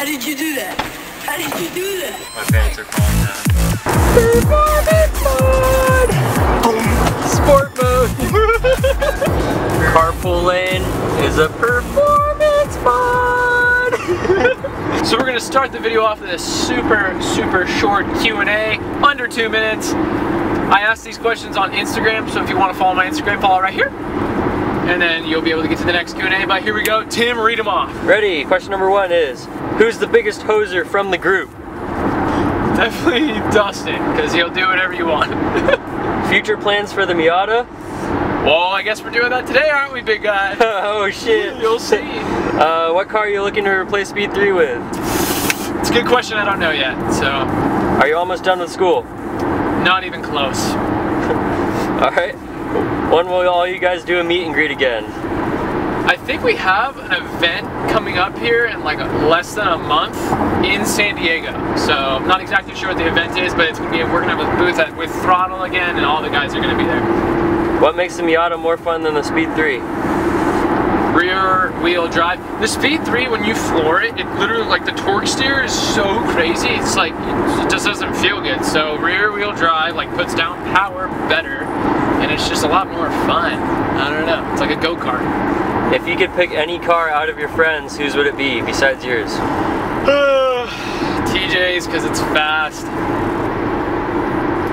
How did you do that? How did you do that? My pants are falling down. Performance mode! Sport mode! Carpool lane is a performance mode! So we're gonna start the video off with a super short Q&A, under 2 minutes. I asked these questions on Instagram, so if you want to follow my Instagram, follow right here. And then you'll be able to get to the next Q&A, but here we go. Tim, read them off. Ready, question number 1 is, who's the biggest hoser from the group? Definitely Dustin, because he'll do whatever you want. Future plans for the Miata? Well, I guess we're doing that today, aren't we, big guy? Oh shit. You'll see. What car are you looking to replace Speed 3 with? It's a good question, I don't know yet, so. Are you almost done with school? Not even close. Alright. When will all you guys do a meet and greet again? I think we have an event coming up here in like less than a month in San Diego. So I'm not exactly sure what the event is, but it's gonna be, we're gonna have a booth with Throttle again, and all the guys are gonna be there. What makes the Miata more fun than the Speed 3? Rear wheel drive. The Speed 3, when you floor it, it literally, like, the torque steer is so crazy, it's like, it just doesn't feel good. So rear wheel drive, like, puts down power better, and it's just a lot more fun. I don't know, it's like a go-kart. If you could pick any car out of your friends, whose would it be, besides yours? TJ's, because it's fast.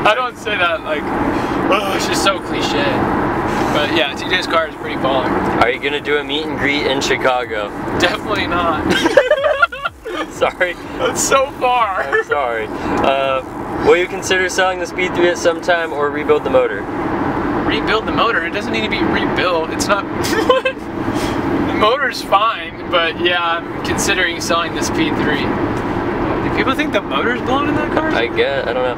I don't say that, like, oh, it's just so cliche. But yeah, TJ's car is pretty baller. Are you gonna do a meet and greet in Chicago? Definitely not. Sorry. That's so far. I'm sorry. Will you consider selling the Speed 3 at some time or rebuild the motor? Rebuild the motor? It doesn't need to be rebuilt. It's not. The motor's fine, but yeah, I'm considering selling the Speed 3. Do people think the motor's blown in that car? I guess, I don't know.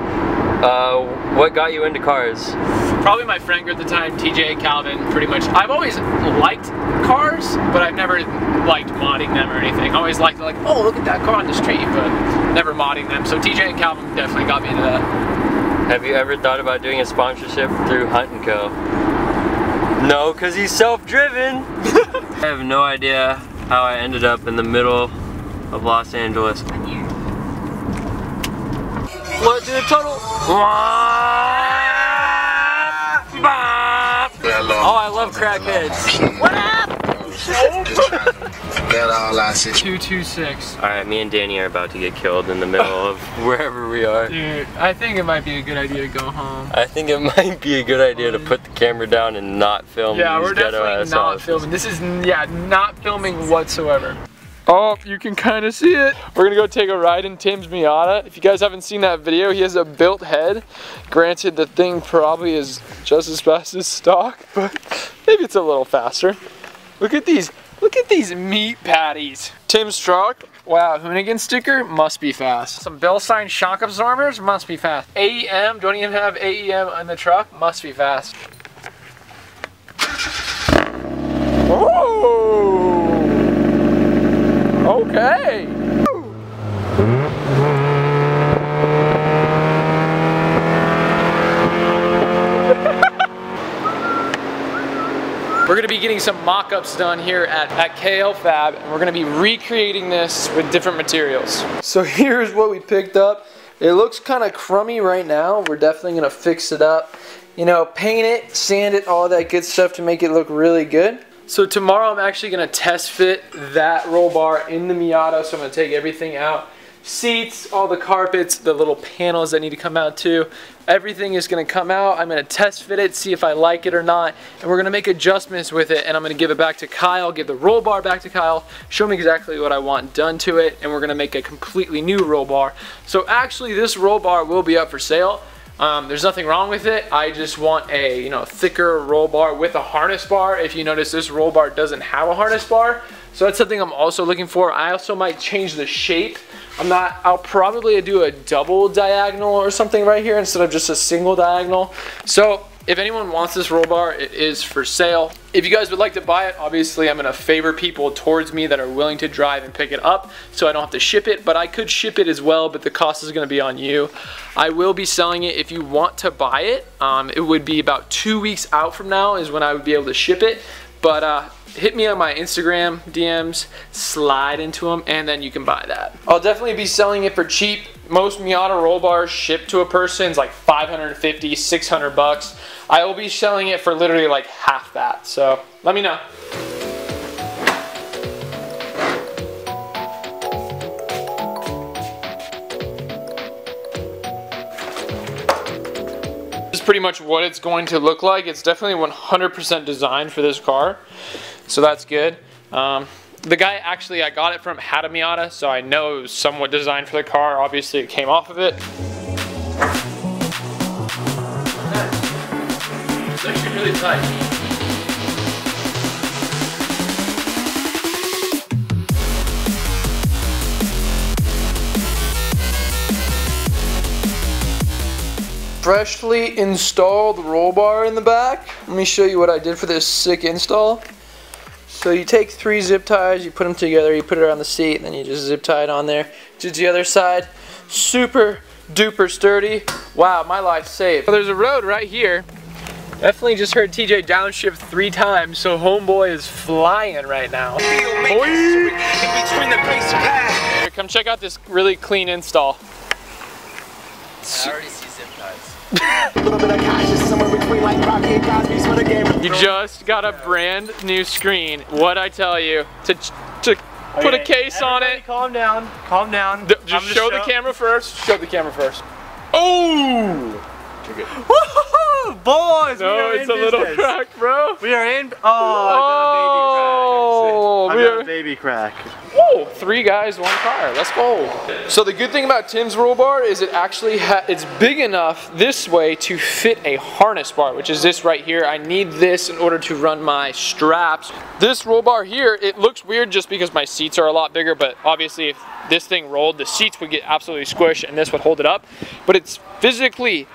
What got you into cars? Probably my friend group at the time, TJ, Calvin, pretty much. I've always liked cars, but I've never liked modding them or anything. I always liked, like, oh, look at that car on the street, but never modding them. So TJ and Calvin definitely got me into that. Have you ever thought about doing a sponsorship through Hunt & Co? No, because he's self-driven. I have no idea how I ended up in the middle of Los Angeles. What did the total? Oh, I love crackheads. What up? 226. Alright, me and Danny are about to get killed in the middle of wherever we are. Dude, I think it might be a good idea to go home. I think it might be a good idea to put the camera down and not film these we're definitely not filming. This is, not filming whatsoever. Oh, you can kind of see it. We're gonna go take a ride in Tim's Miata. If you guys haven't seen that video, he has a built head. Granted, the thing probably is just as fast as stock, but maybe it's a little faster. Look at these meat patties. Tim's truck, wow, Hoonigan sticker, must be fast. Some Bilstein shock absorbers, must be fast. AEM, don't even have AEM on the truck, must be fast. Oh! Okay. We're gonna be getting some mock-ups done here at KL Fab, and we're gonna be recreating this with different materials. So here's what we picked up. It looks kind of crummy right now. We're definitely gonna fix it up. You know, paint it, sand it, all that good stuff to make it look really good. So tomorrow I'm actually going to test fit that roll bar in the Miata, so I'm going to take everything out. Seats, all the carpets, the little panels that need to come out too. Everything is going to come out. I'm going to test fit it, see if I like it or not, and we're going to make adjustments with it, and I'm going to give it back to Kyle, give the roll bar back to Kyle, show him exactly what I want done to it, and we're going to make a completely new roll bar. So actually this roll bar will be up for sale. There's nothing wrong with it. I just want a thicker roll bar with a harness bar. If you notice, this roll bar doesn't have a harness bar, so that's something I'm also looking for. I also might change the shape. I'll probably do a double diagonal or something right here instead of just a single diagonal. So if anyone wants this roll bar, it is for sale. If you guys would like to buy it, obviously I'm gonna favor people towards me that are willing to drive and pick it up so I don't have to ship it, but I could ship it as well, but the cost is gonna be on you. I will be selling it if you want to buy it. It would be about 2 weeks out from now is when I would be able to ship it. But hit me on my Instagram DMs, slide into them, and then you can buy that. I'll definitely be selling it for cheap. Most Miata roll bars shipped to a person is like 550, 600 bucks. I will be selling it for literally like half that. So let me know. This is pretty much what it's going to look like. It's definitely 100% designed for this car. So that's good. The guy actually I got it from had a Miata, so I know it was somewhat designed for the car. Obviously it came off of it. It's actually really tight. Freshly installed roll bar in the back. Let me show you what I did for this sick install. So you take 3 zip ties, you put them together, you put it on the seat, and then you just zip tie it on there. To the other side, super duper sturdy. Wow, my life's saved. So there's a road right here. Definitely just heard TJ downshift 3 times, so homeboy is flying right now. Boy. Come check out this really clean install. I already see zip ties. You just got a brand new screen. What'd I tell you? To put a case on it. Calm down. Calm down. Just show the camera first. Show the camera first. Oh! Woohoo! Boys, no, we are it's in a little business. crack, bro. We are in. Oh, I got a baby crack. Whoa, 3 guys, 1 car. Let's go. So the good thing about Tim's roll bar is it actually it's big enough this way to fit a harness bar, which is this right here. I need this in order to run my straps. This roll bar here, it looks weird just because my seats are a lot bigger, but obviously if this thing rolled, the seats would get absolutely squished and this would hold it up. But it's physically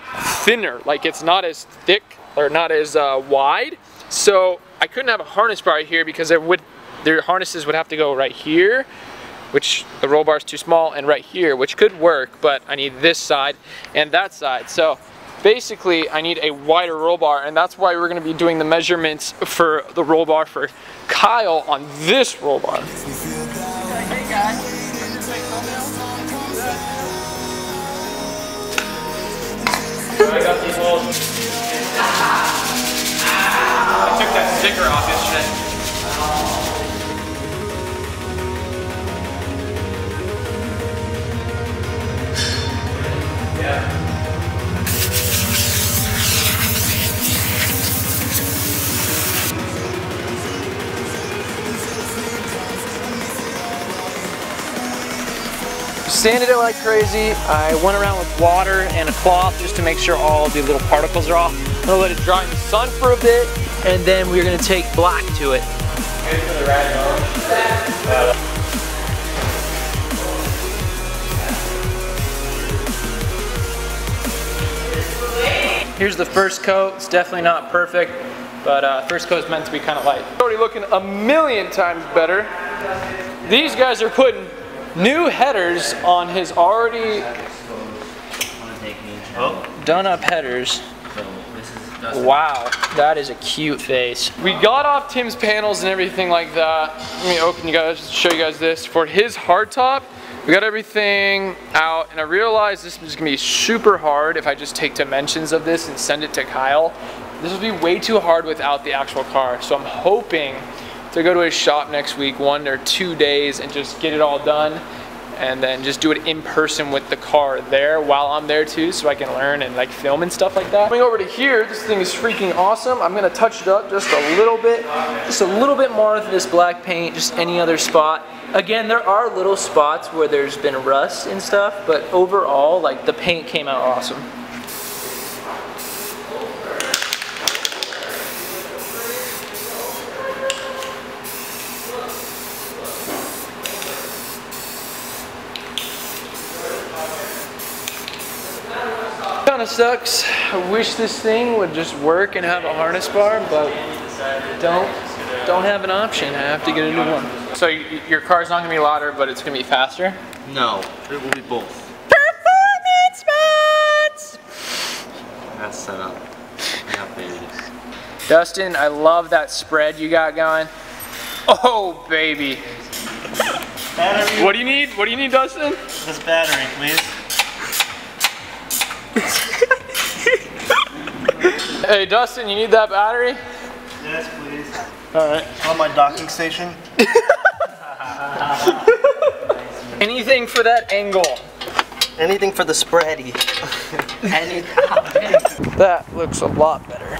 thinner, like it's not as thick or not as wide. So I couldn't have a harness bar here because their harnesses would have to go right here, which the roll bar is too small, and right here, which could work, but I need this side and that side. So basically I need a wider roll bar, and that's why we're going to be doing the measurements for the roll bar for Kyle on this roll bar. Hey guys, I got these little... I took that sticker off yesterday. Yeah. Sanded it like crazy. I went around with water and a cloth just to make sure all the little particles are off. I'm gonna let it dry in the sun for a bit, and then we're gonna take black to it. Here's the first coat. It's definitely not perfect, but first coat is meant to be kind of light. Already looking a million times better. These guys are putting new headers on his already done up headers. Wow, that is a cute face. We got off Tim's panels and everything like that. Let me open you guys, show you guys this. For his hardtop, we got everything out, and I realized this is gonna be super hard if I just take dimensions of this and send it to Kyle. This would be way too hard without the actual car. So I'm hoping to go to his shop next week, 1 or 2 days, and just get it all done, and then just do it in person with the car there while I'm there too, so I can learn and like film and stuff like that. Coming over to here, this thing is freaking awesome. I'm gonna touch it up just a little bit more with this black paint, just any other spot. Again, there are little spots where there's been rust and stuff, but overall, like the paint came out awesome. Kinda sucks. I wish this thing would just work and have a harness bar, but don't have an option. I have to get a new one. So your car's not gonna be louder, but it's gonna be faster? No, it will be both. Performance mods! That's set up. Yeah, baby. Dustin, I love that spread you got going. Oh, baby. Battery. What do you need? What do you need, Dustin? This battery, please. Hey, Dustin, you need that battery? Yes, please. All right. On my docking station. Anything for that angle. Anything for the spready. That looks a lot better.